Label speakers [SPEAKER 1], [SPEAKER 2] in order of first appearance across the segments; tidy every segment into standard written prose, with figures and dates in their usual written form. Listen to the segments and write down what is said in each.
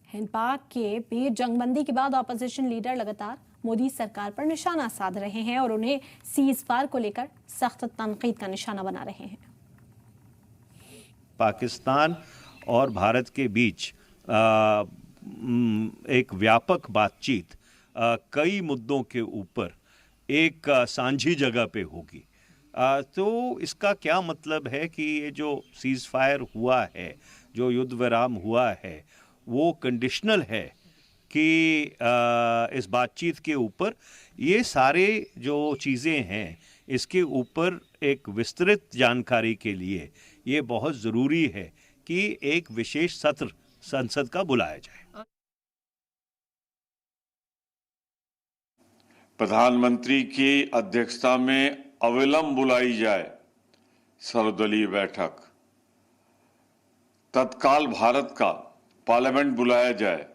[SPEAKER 1] हिंद पाक के बीच जंगबंदी के बाद ऑपोजिशन लीडर लगातार मोदी सरकार पर निशाना साध रहे हैं और उन्हें सीज फायर को लेकर सख्त तनकीद का निशाना बना रहे हैं।
[SPEAKER 2] पाकिस्तान और भारत के बीच एक व्यापक बातचीत कई मुद्दों के ऊपर एक सांझी जगह पे होगी। तो इसका क्या मतलब है कि ये जो सीज फायर हुआ है, जो युद्ध विराम हुआ है, वो कंडीशनल है कि इस बातचीत के ऊपर ये सारे जो चीज़ें हैं इसके ऊपर एक विस्तृत जानकारी के लिए ये बहुत ज़रूरी है कि एक विशेष सत्र संसद का बुलाया जाए।
[SPEAKER 3] प्रधानमंत्री की अध्यक्षता में अविलंब बुलाई जाए सर्वदलीय बैठक। तत्काल भारत का पार्लियामेंट बुलाया जाए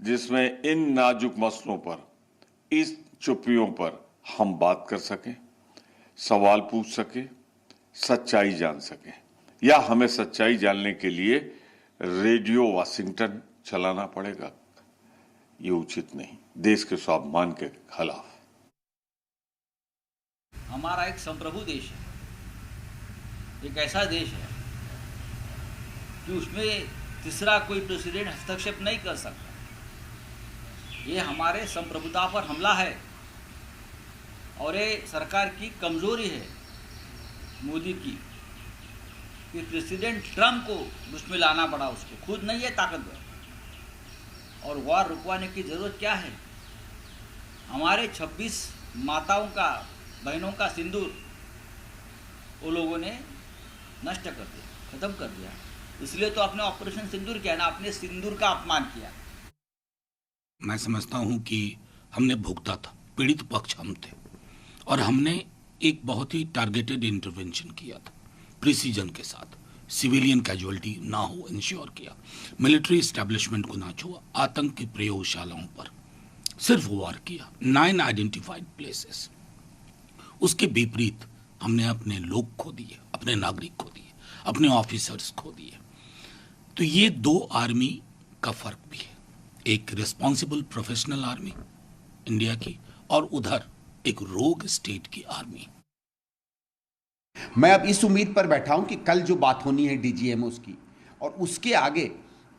[SPEAKER 3] जिसमें इन नाजुक मसलों पर, इस चुप्पियों पर हम बात कर सकें, सवाल पूछ सकें, सच्चाई जान सकें। या हमें सच्चाई जानने के लिए रेडियो वाशिंगटन चलाना पड़ेगा? ये उचित नहीं, देश के स्वाभिमान के खिलाफ।
[SPEAKER 4] हमारा एक संप्रभु देश है, एक ऐसा देश है कि उसमें तीसरा कोई प्रेसिडेंट हस्तक्षेप नहीं कर सकता। ये हमारे संप्रभुता पर हमला है और ये सरकार की कमजोरी है मोदी की कि प्रेसिडेंट ट्रम्प को उसमें लाना पड़ा, उसको खुद नहीं है ताकतवर। और वार रुकवाने की जरूरत क्या है? हमारे 26 माताओं का, बहनों का सिंदूर वो लोगों ने नष्ट कर दिया, खत्म कर दिया। इसलिए तो आपने ऑपरेशन सिंदूर किया ना, आपने सिंदूर का अपमान किया।
[SPEAKER 5] मैं समझता हूं कि हमने भुगता था, पीड़ित पक्ष हम थे और हमने एक बहुत ही टारगेटेड इंटरवेंशन किया था, प्रिसीजन के साथ। सिविलियन कैजुअलिटी ना हो इंश्योर किया, मिलिट्री एस्टेब्लिशमेंट को ना छुआ, आतंक की प्रयोगशालाओं पर सिर्फ वार किया, 9 आइडेंटिफाइड प्लेसेस। उसके विपरीत हमने अपने लोग खो दिए, अपने नागरिक खो दिए, अपने ऑफिसर्स खो दिए। तो ये दो आर्मी का फर्क भी है, एक रिस्पॉन्सिबल प्रोफेशनल आर्मी इंडिया की और उधर एक रोग स्टेट की आर्मी।
[SPEAKER 6] मैं अब इस उम्मीद पर बैठा हूं कि कल जो बात होनी है डीजीएमओस की और उसके आगे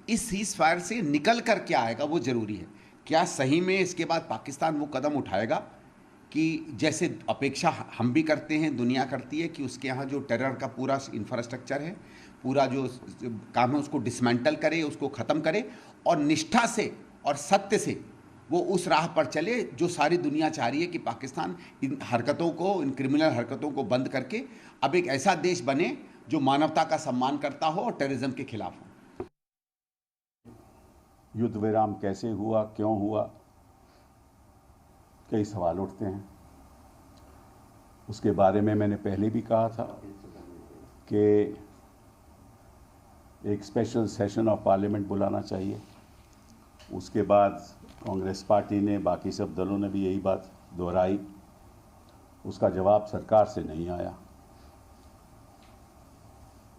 [SPEAKER 6] इस सीज फायर से निकल कर क्या आएगा वो जरूरी है। क्या सही में इसके बाद पाकिस्तान वो कदम उठाएगा कि जैसे अपेक्षा हम भी करते हैं, दुनिया करती है, कि उसके यहाँ जो टेरर का पूरा इंफ्रास्ट्रक्चर है, पूरा जो काम है, उसको डिसमेंटल करे, उसको ख़त्म करे और निष्ठा से और सत्य से वो उस राह पर चले जो सारी दुनिया चाह रही है कि पाकिस्तान इन हरकतों को, इन क्रिमिनल हरकतों को बंद करके अब एक ऐसा देश बने जो मानवता का सम्मान करता हो और टेररिज्म के खिलाफ हो।
[SPEAKER 7] युद्ध विराम कैसे हुआ, क्यों हुआ, कई सवाल उठते हैं। उसके बारे में मैंने पहले भी कहा था कि एक स्पेशल सेशन ऑफ पार्लियामेंट बुलाना चाहिए। उसके बाद कांग्रेस पार्टी ने, बाकी सब दलों ने भी यही बात दोहराई। उसका जवाब सरकार से नहीं आया।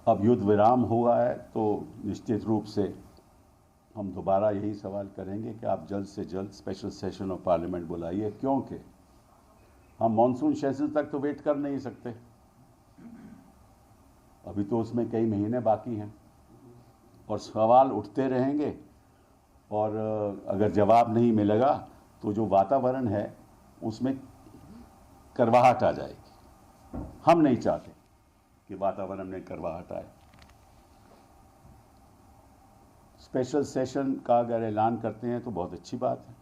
[SPEAKER 7] अब युद्ध विराम हुआ है तो निश्चित रूप से हम दोबारा यही सवाल करेंगे कि आप जल्द से जल्द स्पेशल सेशन ऑफ पार्लियामेंट बुलाइए, क्योंकि हम मॉनसून सेशन तक तो वेट कर नहीं सकते। अभी तो उसमें कई महीने बाकी हैं और सवाल उठते रहेंगे और अगर जवाब नहीं मिलेगा तो जो वातावरण है उसमें करवाहट आ जाएगी। हम नहीं चाहते कि वातावरण में करवाहट आए। स्पेशल सेशन का अगर ऐलान करते हैं तो बहुत अच्छी बात है।